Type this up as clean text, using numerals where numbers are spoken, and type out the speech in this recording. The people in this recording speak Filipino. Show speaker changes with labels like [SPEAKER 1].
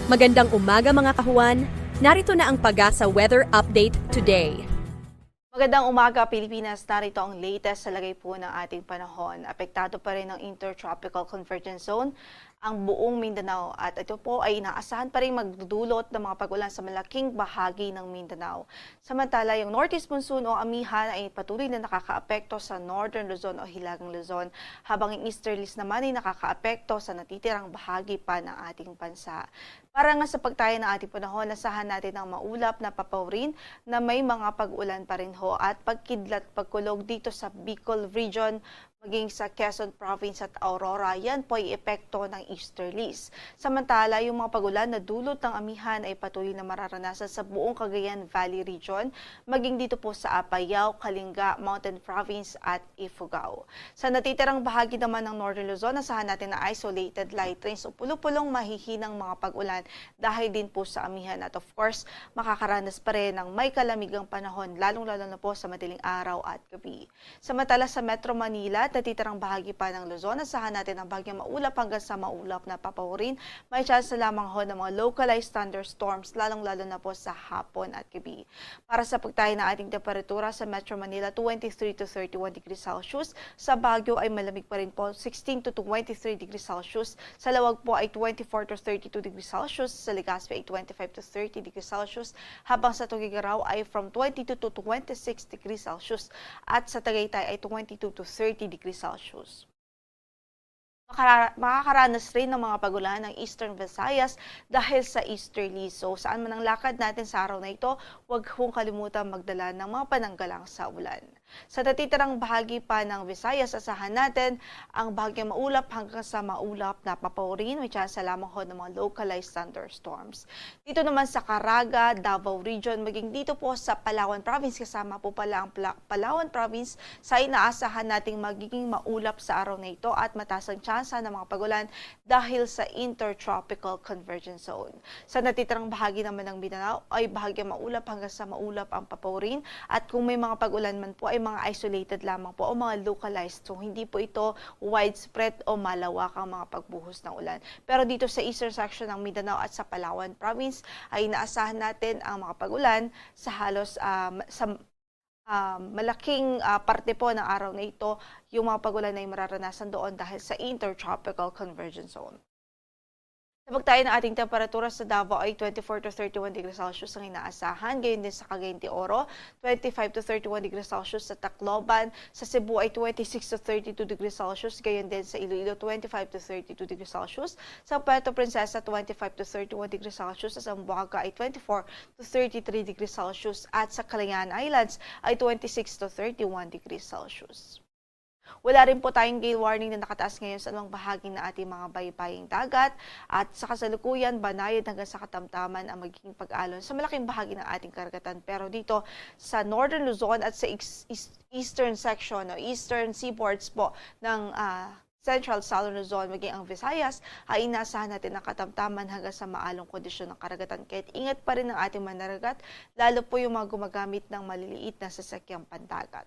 [SPEAKER 1] Magandang umaga mga kahuan. Narito na ang Pag-asa Weather Update today.
[SPEAKER 2] Magandang umaga Pilipinas, narito ang latest sa lagay po ng ating panahon. Apektado pa rin ng Intertropical Convergence Zone ang buong Mindanao at ito po ay inaasahan pa rin magdudulot ng mga pag-ulan sa malaking bahagi ng Mindanao. Samantala, yung Northeast Monsoon o Amihan ay patuloy na nakakaapekto sa Northern Luzon o Hilagang Luzon, habang yung Easterlies naman ay nakakaapekto sa natitirang bahagi pa ng ating bansa. Para nga sa pagtaya ng ating panahon, asahan natin ang maulap na papawirin na may mga pag-ulan pa rin ho at pagkidlat pagkulog dito sa Bicol Region, maging sa Quezon Province at Aurora. Yan po ay epekto ng Easterlies. Samantala, yung mga pagulan na dulot ng amihan ay patuloy na mararanasan sa buong Cagayan Valley Region, maging dito po sa Apayao, Kalinga, Mountain Province at Ifugao. Sa natitirang bahagi naman ng Northern Luzon, asahan natin na isolated light rains o pulupulong mahihinang mga pagulan dahil din po sa amihan. At of course, makakaranas pa rin ng may kalamigang panahon, lalong-lalo na po sa madaling araw at gabi. Samantala sa Metro Manila, at natitirang bahagi pa ng Luzon, asahan natin ang bagyang maulap hanggang sa maulap na papawirin. May chance na lamang ho ng mga localized thunderstorms, lalong-lalo na po sa hapon at gabi. Para sa pagtayo ng ating temperatura sa Metro Manila, 23 to 31 degrees Celsius. Sa Baguio ay malamig pa rin po, 16 to 23 degrees Celsius. Sa Lawag po ay 24 to 32 degrees Celsius. Sa Legazpi ay 25 to 30 degrees Celsius. Habang sa Tuguegarao ay from 22 to 26 degrees Celsius. At sa Tagaytay ay 22 to 30 degrees Celsius. Makakaranas rin ng mga pagulan ng Eastern Visayas dahil sa easterly. So saan man ang lakad natin sa araw na ito, huwag kong kalimutan magdala ng mga pananggalang sa ulan. Sa natitirang bahagi pa ng Visayas, asahan natin ang bahagyang maulap hanggang sa maulap na papawirin. May chance lamang ho ng mga localized thunderstorms. Dito naman sa Caraga, Davao Region, maging dito po sa Palawan Province, kasama po pala ang Palawan Province, sa inaasahan nating magiging maulap sa araw na ito at mataas ang chance ng mga pagulan dahil sa Intertropical Convergence Zone. Sa natitirang bahagi naman ng Mindanao ay bahagyang maulap hanggang sa maulap ang papawirin, at kung may mga pagulan man po ay mga isolated lamang po o mga localized. So hindi po ito widespread o malawakang mga pagbuhos ng ulan. Pero dito sa eastern section ng Mindanao at sa Palawan Province ay inaasahan natin ang mga pagulan sa halos malaking parte po ng araw na ito. Yung mga pagulan ay mararanasan doon dahil sa Intertropical Convergence Zone. Sa pagtayo ng ating temperatura sa Davao ay 24 to 31 degrees Celsius ang inaasahan. Gayon din sa Cagayan de Oro, 25 to 31 degrees Celsius. Sa Tacloban, sa Cebu ay 26 to 32 degrees Celsius. Gayon din sa Iloilo, 25 to 32 degrees Celsius. Sa Puerto Princesa, 25 to 31 degrees Celsius. Sa Zamboanga ay 24 to 33 degrees Celsius. At sa Calayan Islands ay 26 to 31 degrees Celsius. Wala rin po tayong gale warning na nakataas ngayon sa anumang bahagi ng ating mga baybaying dagat, at sa kasalukuyan, banayad hanggang sa katamtaman ang magiging pag-alon sa malaking bahagi ng ating karagatan. Pero dito sa Northern Luzon at sa eastern section o eastern seaboards po ng Central Southern Luzon, maging ang Visayas, ay inasahan natin ang katamtaman hanggang sa maalong kondisyon ng karagatan. Kahit ingat pa rin ang ating manaragat, lalo po yung mga gumagamit ng maliliit na sasakyang pandagat.